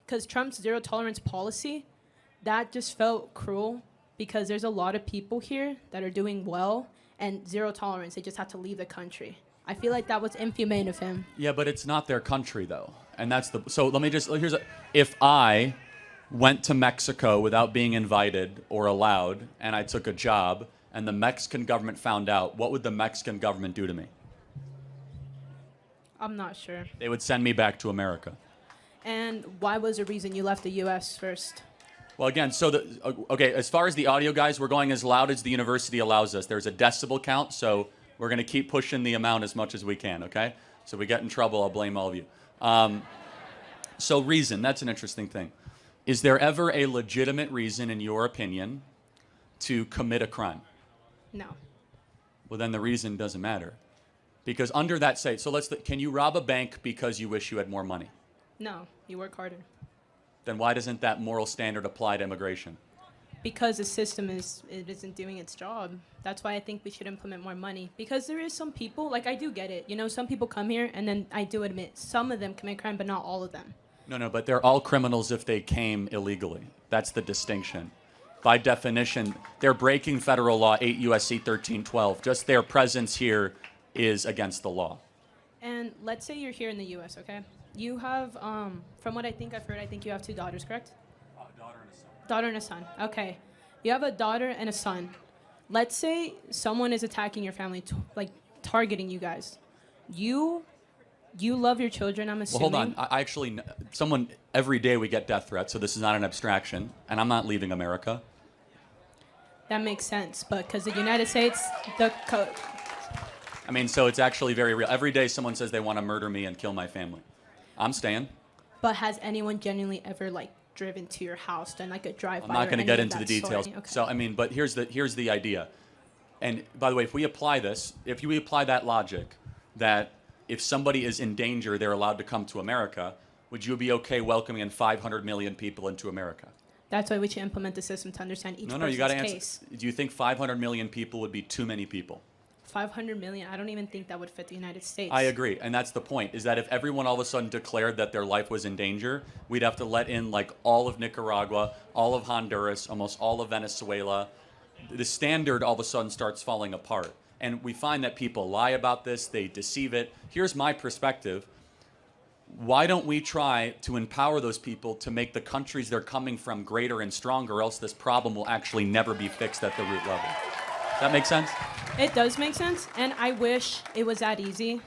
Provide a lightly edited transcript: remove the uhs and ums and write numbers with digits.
because Trump's zero tolerance policy, that just felt cruel because there's a lot of people here that are doing well and zero tolerance. They just have to leave the country. I feel like that was inhumane of him. Yeah, but it's not their country though, and that's the. So let me just if I went to Mexico without being invited or allowed, and I took a job, and the Mexican government found out, what would the Mexican government do to me? I'm not sure. They would send me back to America. And why was the reason you left the U.S. first? Well, again, okay, as far as the audio, guys, we're going as loud as the university allows us. There's a decibel count, so we're going to keep pushing the amount as much as we can, okay? So if we get in trouble, I'll blame all of you. So reason, that's an interesting thing. Is there ever a legitimate reason, in your opinion, to commit a crime? No. Well, then the reason doesn't matter. Because under that can you rob a bank because you wish you had more money? No, you work harder. Then why doesn't that moral standard apply to immigration? Because the system isn't doing its job. That's why I think we should implement more money. Because there is some people, like I do get it. You know, some people come here and then I do admit some of them commit crime, but not all of them. No, but they're all criminals if they came illegally. That's the distinction. By definition, they're breaking federal law 8 U.S.C. 1312. Just their presence here is against the law. And let's say you're here in the U.S., okay? You have, from what I think I've heard, I think you have 2 daughters, correct? Daughter and a son. Daughter and a son, okay. You have a daughter and a son. Let's say someone is attacking your family, targeting you guys. You love your children, I'm assuming. Well, hold on. I actually, every day we get death threats, so this is not an abstraction, and I'm not leaving America. That makes sense, but because the United States, so it's actually very real. Every day someone says they want to murder me and kill my family. I'm staying. But has anyone genuinely ever, driven to your house, done, a drive-by? I'm not going to get into the details. Okay. So, but here's the idea. And by the way, if we apply that logic, that if somebody is in danger, they're allowed to come to America, would you be okay welcoming in 500 million people into America? That's why we should implement the system to understand each you got to person's answer. case. Do you think 500 million people would be too many people? 500 million? I don't even think that would fit the United States. I agree, and that's the point, is that if everyone all of a sudden declared that their life was in danger, we'd have to let in all of Nicaragua, all of Honduras, almost all of Venezuela. The standard all of a sudden starts falling apart. And we find that people lie about this, they deceive it. Here's my perspective. Why don't we try to empower those people to make the countries they're coming from greater and stronger, or else this problem will actually never be fixed at the root level. Does that make sense? It does make sense, and I wish it was that easy.